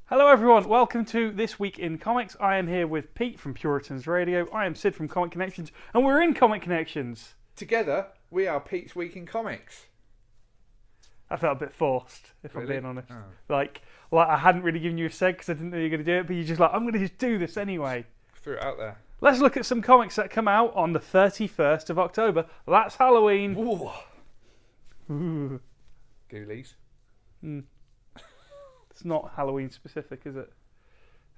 Hello everyone, welcome to This Week in Comics. I am here with Pete from Puritans Radio. I am Sid from Comic Connections, and we're in Comic Connections. Together, we are Pete's Week in Comics. I felt a bit forced, if Really? I'm being honest. Oh. Like I hadn't really given you a seg because I didn't know you were going to do it, but you're just like, I'm going to just do this anyway. Threw it out there. Let's look at some comics that come out on the 31st of October. That's Halloween. Ooh. Ooh. Ghoulies. It's not Halloween specific, is it?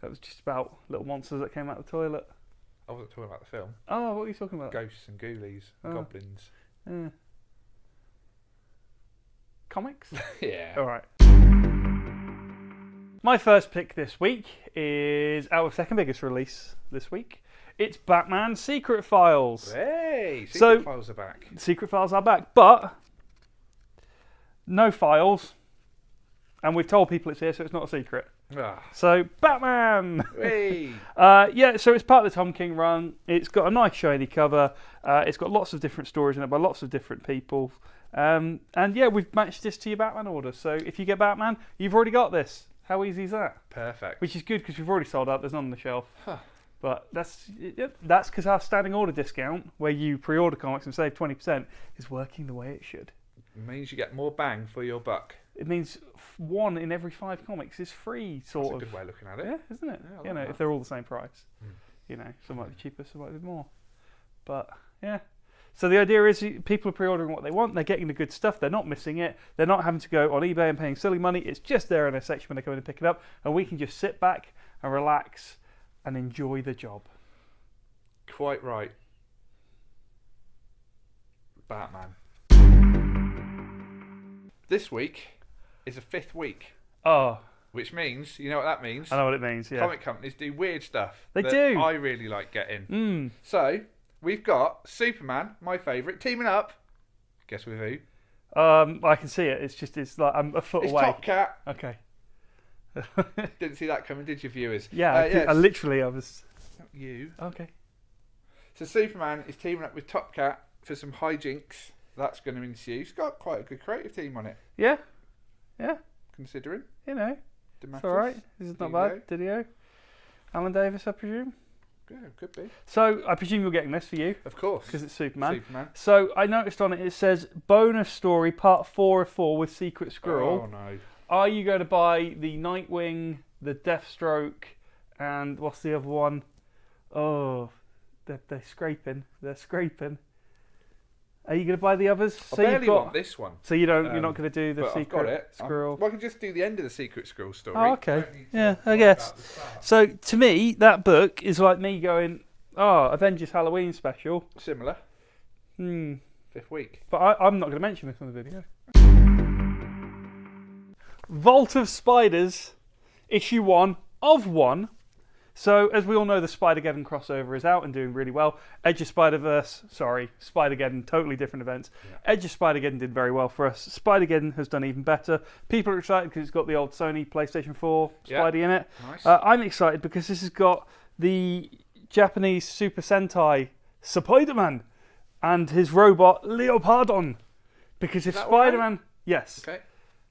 That was just about little monsters that came out of the toilet. I wasn't talking about the film. Oh, what are you talking about? Ghosts and ghoulies, Oh. goblins. Yeah. Comics? Yeah. Alright. My first pick this week is our second biggest release this week. It's Batman Secret Files. Hey, So- Secret Files are back. Secret Files are back, but no files. And we've told people it's here, so it's not a secret. Ah. So, Batman! Hey. So it's part of the Tom King run. It's got a nice shiny cover. It's got lots of different stories in it by lots of different people. And yeah, we've matched this to your Batman order. So if you get Batman, you've already got this. How easy is that? Perfect. Which is good because we've already sold out. There's none on the shelf. Huh. But that's because our standing order discount, where you pre-order comics and save 20%, is working the way it should. It means you get more bang for your buck. It means 1 in every 5 comics is free, sort That's of. a good way of looking at it. Yeah, isn't it? Yeah, I You like know, that. if they're all the same price. You know, some might be cheaper, some might be more. But yeah. So the idea is people are pre-ordering what they want. They're getting the good stuff. They're not missing it. They're not having to go on eBay and paying silly money. It's just there in a section when they come in and pick it up, and we can just sit back and relax and enjoy the job. Quite right. Batman. This week is a 5th week, Oh, which means, you know what that means? I know what it means. Yeah. Comic companies do weird stuff. They that do. I really like getting. Mm. So, we've got Superman, my favourite, teaming up. Guess with who? I can see it. It's like I'm a foot It's away. Top Cat. Okay. Didn't see that coming, did you, viewers? Yeah, I yes. was. Not you. Okay. So, Superman is teaming up with Top Cat for some hijinks that's going to ensue. It's got quite a good creative team on it, Yeah. Yeah. considering. You know. Dematis. It's all right. This is not bad. Didio. Alan Davis, I presume. Yeah, could be. So I presume you're getting this for you Of course. because it's Superman. Superman. So I noticed on it, it says bonus story part 4 of 4 with Secret Squirrel. Oh, no. Are you going to buy the Nightwing, the Deathstroke, and what's the other one? Oh, they're scraping. They're scraping. Are you going to buy the others? I barely want this one. So you're not going to do the But I've got Secret it. Squirrel. Well, I can just do the end of the Secret Squirrel story. Oh, okay. Don't need to Yeah, I worry guess. about the start. So to me, that book is like me going, oh, Avengers Halloween special. Similar. 5th week. But I'm not going to mention this on the video. Vault of Spiders, issue 1 of 1. So, as we all know, the Spider-Geddon crossover is out and doing really well. Edge of Spider-Verse, Spider-Geddon, totally different events. Yeah. Edge of Spider-Geddon did very well for us. Spider-Geddon has done even better. People are excited because it's got the old Sony PlayStation 4 Yeah. Spidey in it. Nice. I'm excited because this has got the Japanese Super Sentai SpiderMan and his robot Leopardon. Because if that all right? Spider-Man... Yes. Okay.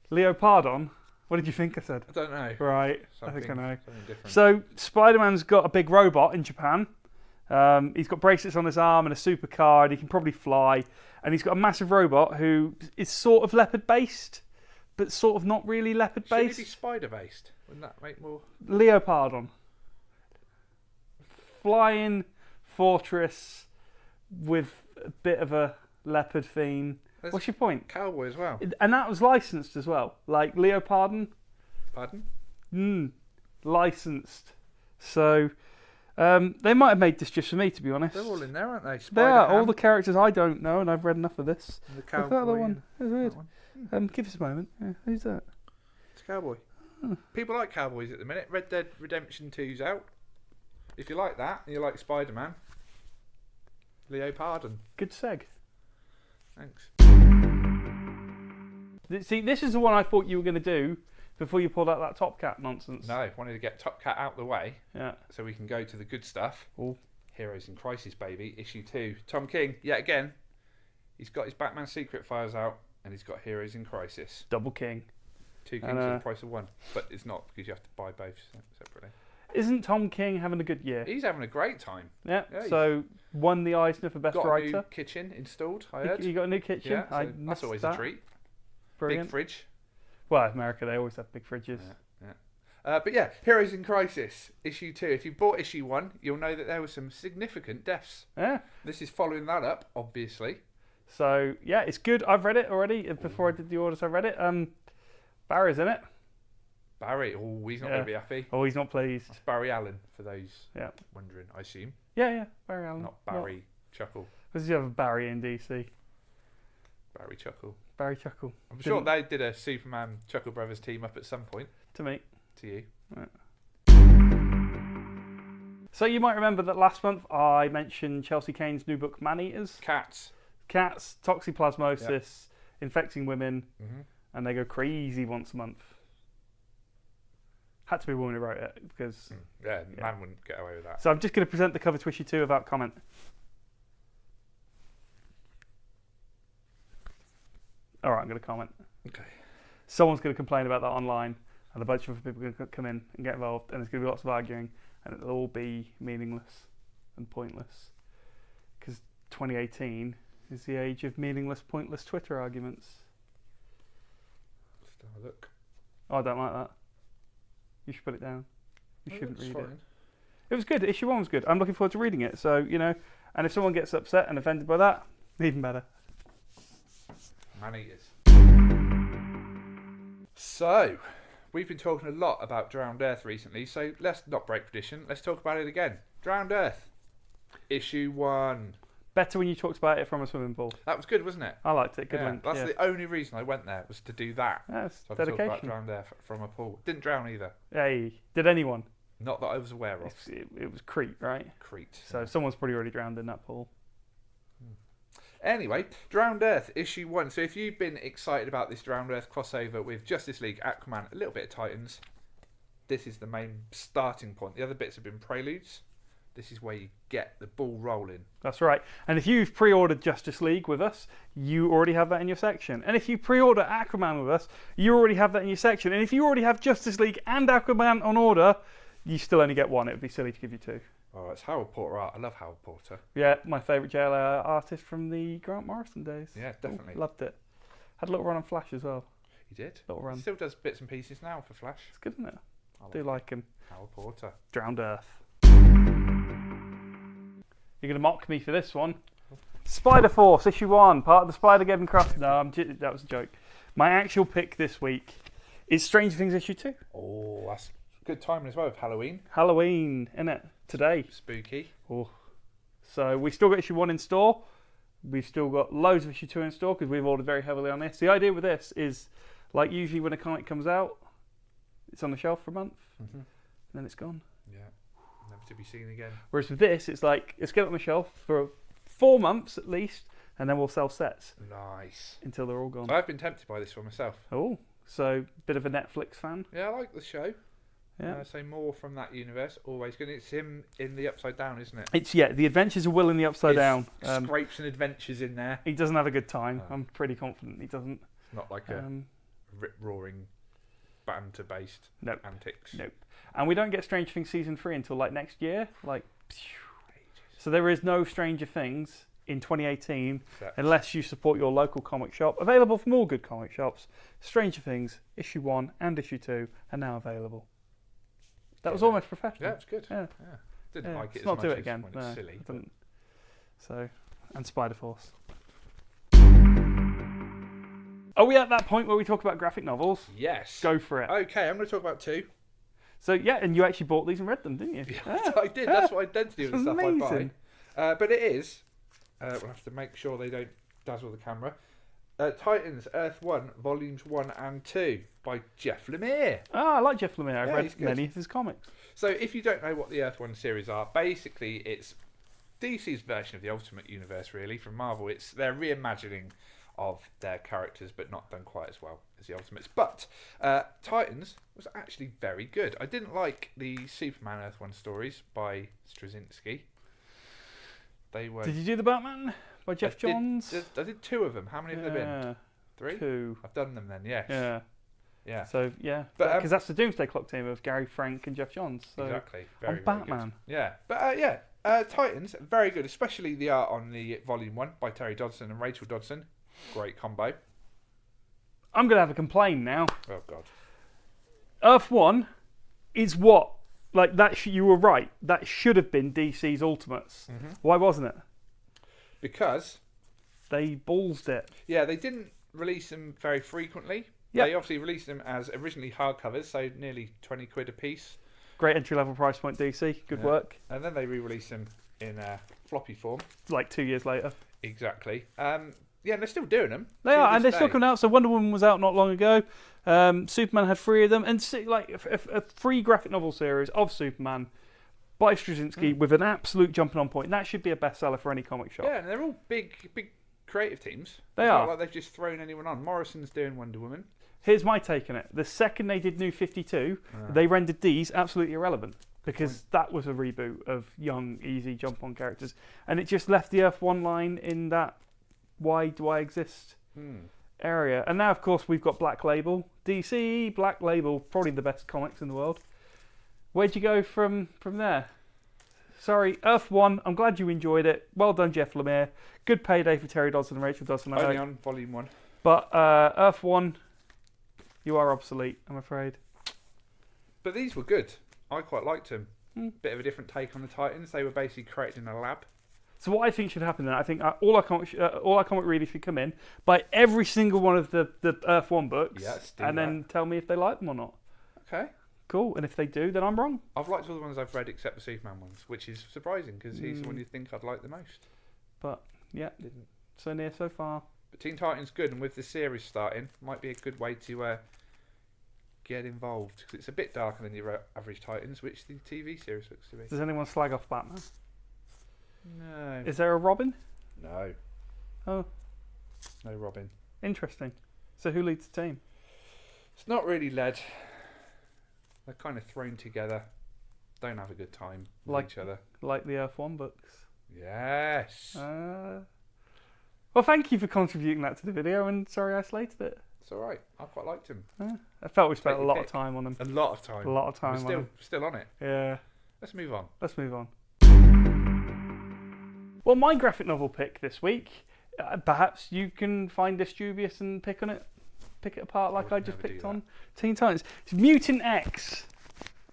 Leopardon. What did you think I said? I don't know. Right. I Something, think I know. Something different. So Spider-Man's got a big robot in Japan. He's got bracelets on his arm and a supercar, and he can probably fly. And he's got a massive robot who is sort of leopard-based, but sort of not really Should leopard-based. it be spider-based? Wouldn't that make more... Leopardon. Flying fortress with a bit of a leopard theme. There's What's your point? Cowboy as well. And that was licensed as well. Like Leopardon. Pardon? Licensed. So they might have made this just for me, to be honest. They're all in there, aren't they? They are. Spider-Ham All the characters I don't know, and I've read enough of this. and the Look cowboy. at that other one. and That's weird. that one. Give us a moment. Yeah, who's that? It's Cowboy. People like Cowboys at the minute. Red Dead Redemption 2's out. If you like that, and you like Spider-Man, Leopardon. Good seg. Thanks. See, this is the one I thought you were going to do before you pulled out that Top Cat nonsense. No, wanted to get Top Cat out the way Yeah. so we can go to the good stuff. Oh. Heroes in Crisis, baby. Issue 2. Tom King, yet again, he's got his Batman Secret Files out and he's got Heroes in Crisis. Double King. 2 Kings for the price of 1, but it's not because you have to buy both separately. Isn't Tom King having a good year? He's having a great time. Yeah. So won the Eisner for best got writer. a new kitchen installed. I heard. You got a new kitchen. Yeah, I so that's always a treat. Brilliant. Big fridge. Well, America, they always have big fridges. But yeah, Heroes in Crisis, issue 2. If you bought issue 1, you'll know that there were some significant deaths. Yeah. This is following that up, obviously. So yeah, it's good. I've read it already. Before I did the orders, I read it. Barry's in it. Barry, he's not going to be happy. Oh, he's not pleased. That's Barry Allen, for those wondering, I assume. Yeah, Barry Allen. Not Barry Chuckle. Because you have a Barry in DC. Barry Chuckle. Barry Chuckle. I'm sure they did a Superman Chuckle Brothers team up at some point. To me. To you. Right. So you might remember that last month I mentioned Chelsea Kane's new book, Man-Eaters. Cats, toxoplasmosis, infecting women, and they go crazy once a month. Had to be a woman who wrote it because man wouldn't get away with that. So I'm just going to present the cover to issue 2 without comment. All right, I'm going to comment. Okay. Someone's going to complain about that online, and a bunch of people are going to come in and get involved, and there's going to be lots of arguing, and it'll all be meaningless and pointless. Because 2018 is the age of meaningless, pointless Twitter arguments. Let's have a look. Oh, I don't like that. You should put it down. You shouldn't read fine. it. It was good. Issue 1 was good. I'm looking forward to reading it. So, and if someone gets upset and offended by that, even better. Man-Eaters. So, we've been talking a lot about Drowned Earth recently, so let's not break tradition. Let's talk about it again. Drowned Earth, issue 1. Better when you talked about it from a swimming pool. That was good, wasn't it? I liked it. Good link. That's the only reason I went there, was to do that. That's so I could talk dedication. about Drowned Earth from a pool. Didn't drown either. Hey, did anyone? Not that I was aware of. It was Crete, right? Crete. So someone's probably already drowned in that pool. Anyway, Drowned Earth, issue 1. So if you've been excited about this Drowned Earth crossover with Justice League, Aquaman, a little bit of Titans, this is the main starting point. The other bits have been preludes. This is where you get the ball rolling. That's right. And if you've pre-ordered Justice League with us, you already have that in your section. And if you pre-order Aquaman with us, you already have that in your section. And if you already have Justice League and Aquaman on order, you still only get 1. It would be silly to give you 2. Oh, it's Howard Porter art. I love Howard Porter. Yeah, my favourite JLA artist from the Grant Morrison days. Yeah, definitely. Ooh, loved it. Had a little run on Flash as well. He did? Little run. He still does bits and pieces now for Flash. It's good, isn't it? I do like him. Howard Porter. Drowned Earth. You're going to mock me for this one. Spider Force, issue 1, part of the Spider-Geddon Cross. No, that was a joke. My actual pick this week is Stranger Things issue 2. Oh, that's good timing as well with Halloween. Halloween, innit? Today. Spooky. Oh. So we still got issue 1 in store. We've still got loads of issue 2 in store because we've ordered very heavily on this. The idea with this is, like usually when a comic comes out, it's on the shelf for a month, and then it's gone. Yeah. Never to be seen again. Whereas with this, it's like, let's get it on the shelf for 4 months at least, and then we'll sell sets. Nice. Until they're all gone. I've been tempted by this one myself. Oh, so bit of a Netflix fan. Yeah, I like the show. Yeah. So more from that universe, always good. It's him in the Upside Down, isn't it? It's, the Adventures of Will in the Upside Down. Scrapes and adventures in there. He doesn't have a good time. I'm pretty confident he doesn't. It's not like a rip-roaring banter-based antics. Nope. And we don't get Stranger Things season 3 until like next year. So there is no Stranger Things in 2018 unless you support your local comic shop. Available from all good comic shops. Stranger Things issue 1 and issue 2 are now available. That was almost professional. Yeah, it's good. Yeah. Didn't like it Let's as not much do it as again. when it's silly. So, and Spider Force. Are we at that point where we talk about graphic novels? Yes. Go for it. Okay, I'm going to talk about 2. So yeah, and you actually bought these and read them, didn't you? Yeah, I did. That's what I tend to do with the stuff amazing. I buy. But it is. We'll have to make sure they don't dazzle the camera. Titans Earth 1, Volumes 1 and 2 by Jeff Lemire. Oh, I like Jeff Lemire. I've read good. many of his comics. So if you don't know what the Earth 1 series are, basically it's DC's version of the Ultimate Universe, really, from Marvel. It's their reimagining of their characters, but not done quite as well as the Ultimates. But Titans was actually very good. I didn't like the Superman Earth 1 stories by Straczynski. They were. Did you do the Batman by Jeff Johns? I did 2 of them. How many have there been? 3? 2. I've done them then, yes. Yeah. Yeah. So yeah, But, because that's the Doomsday Clock team of Gary Frank and Jeff Johns. So Exactly. on Very Batman. good. Yeah. But Titans, very good, especially the art on the Volume 1 by Terry Dodson and Rachel Dodson. Great combo. I'm gonna have a complaint now. Oh God. Earth 1 is what like that. You were right. That should have been DC's Ultimates. Mm-hmm. Why wasn't it? Because They ballsed it. yeah, they didn't release them very frequently. Yep. They obviously released them as originally hardcovers, so nearly £20 a piece. Great entry level price point, DC. Good work. And then they re-released them in floppy form. Like 2 years later. Exactly. Yeah, and they're still doing them. They are, and they're still coming out. So Wonder Woman was out not long ago. Superman had 3 of them, and a free graphic novel series of Superman by Straczynski with an absolute jumping on point. That should be a bestseller for any comic shop. Yeah, and they're all big creative teams. They It's are. not like they've just thrown anyone on. Morrison's doing Wonder Woman. Here's my take on it. The second they did New 52, they rendered these absolutely irrelevant because that was a reboot of young, easy jump-on characters, and it just left the Earth 1 line in that why do I exist area. And now, of course, we've got Black Label. DC, Black Label, probably the best comics in the world. Where'd you go from there? Sorry, Earth 1, I'm glad you enjoyed it. Well done, Jeff Lemire. Good payday for Terry Dodson and Rachel Dodson. I Only hope. on Volume 1. But Earth 1, you are obsolete, I'm afraid. But these were good. I quite liked them. Bit of a different take on the Titans. They were basically created in a lab. So what I think should happen then, I think all our comic readers should come in, buy every single one of the Earth 1 books, and then tell me if they like them or not. Okay. Cool, and if they do, then I'm wrong. I've liked all the ones I've read except the Superman ones, which is surprising because he's the one you think I'd like the most. But, yeah, Didn't. so near so far. But Teen Titans good, and with the series starting, might be a good way to get involved because it's a bit darker than your average Titans, which the TV series looks to be. Does anyone slag off Batman? No. Is there a Robin? No. Oh, No Robin. interesting. So who leads the team? It's not really led. They're kind of thrown together. Don't have a good time with each other. Like the Earth 1 books. Yes. Well, thank you for contributing that to the video, and sorry I slated it. It's all right. I quite liked him. I felt we spent Take a your lot of pick. time on them. A lot of time. A lot of time We're on them. still on it. Yeah. Let's move on. Let's move on. Well, my graphic novel pick this week, perhaps you can find this dubious and pick it apart like I just never do picked that. on Teen Titans. It's Mutant X.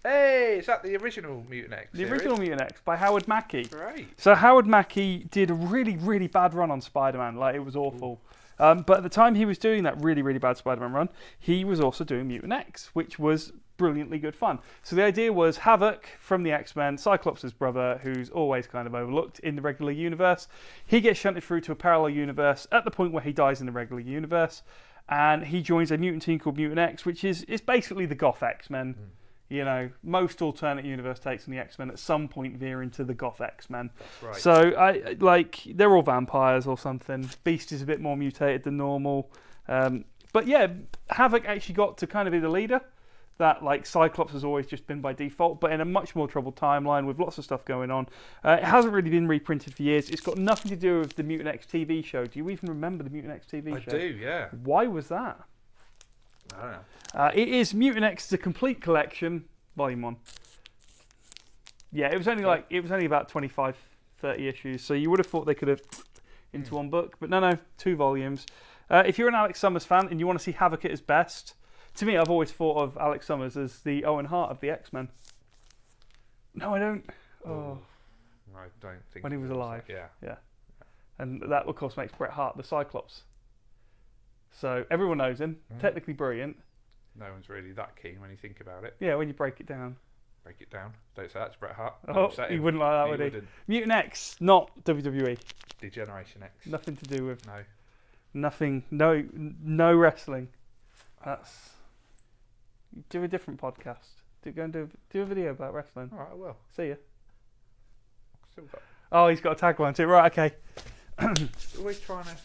Hey, is that the original Mutant X The series? original Mutant X by Howard Mackey. Great. So Howard Mackey did a really, really bad run on Spider-Man. Like, it was awful. But at the time he was doing that really, really bad Spider-Man run, he was also doing Mutant X, which was brilliantly good fun. So the idea was Havoc from the X-Men, Cyclops' brother, who's always kind of overlooked in the regular universe. He gets shunted through to a parallel universe at the point where he dies in the regular universe, and he joins a mutant team called Mutant X, which is basically the goth X-Men. You know, most alternate universe takes on the X-Men at some point veer into the goth X-Men. That's right. So they're all vampires or something. Beast is a bit more mutated than normal. But yeah, Havoc actually got to kind of be the leader. That like Cyclops has always just been by default, but in a much more troubled timeline with lots of stuff going on. It hasn't really been reprinted for years. It's got nothing to do with the Mutant X TV show. Do you even remember the Mutant X TV show? I do, yeah. Why was that? I don't know. It is Mutant X: The Complete Collection, Volume 1. Yeah, it was only about 25, 30 issues, so you would have thought they could have into one book, but no, 2 volumes. If you're an Alex Summers fan and you want to see Havoc at his best, to me, I've always thought of Alex Summers as the Owen Hart of the X-Men. No, I don't. Oh, I don't think when he was alive. Yeah. And that, of course, makes Bret Hart the Cyclops. So everyone knows him. Technically brilliant. No one's really that keen when you think about it. Yeah, when you break it down. Break it down. Don't say that to Bret Hart. Oh, he wouldn't like that, would he? Wouldn't. Mutant X, not WWE. Degeneration X. Nothing to do with. No. Nothing. No wrestling. That's. Do a different podcast. Go and do a video about wrestling. All right, I will. See ya. Still got. Oh, he's got a tagline too. Right, okay. Always trying to.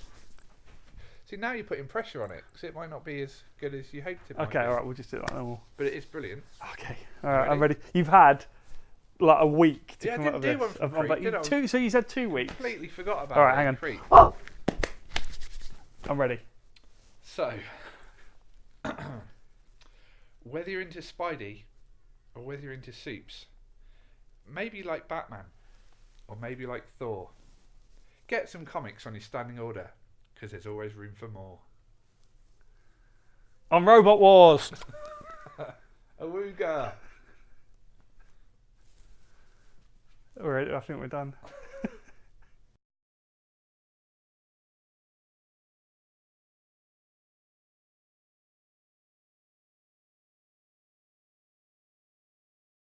See, now you're putting pressure on it because it might not be as good as you hoped it might Okay, be. all right, we'll just do it like normal. But it is brilliant. Okay, all right, I'm ready. You've had like a week to Yeah, I come up didn't with do one for Creed, did I? two. So you said 2 weeks. Completely forgot about All right, it. hang on. Creed. I'm ready. So, whether you're into Spidey or whether you're into soups, maybe like Batman or maybe like Thor, get some comics on your standing order because there's always room for more. On Robot Wars. Awooga. Alright, I think we're done.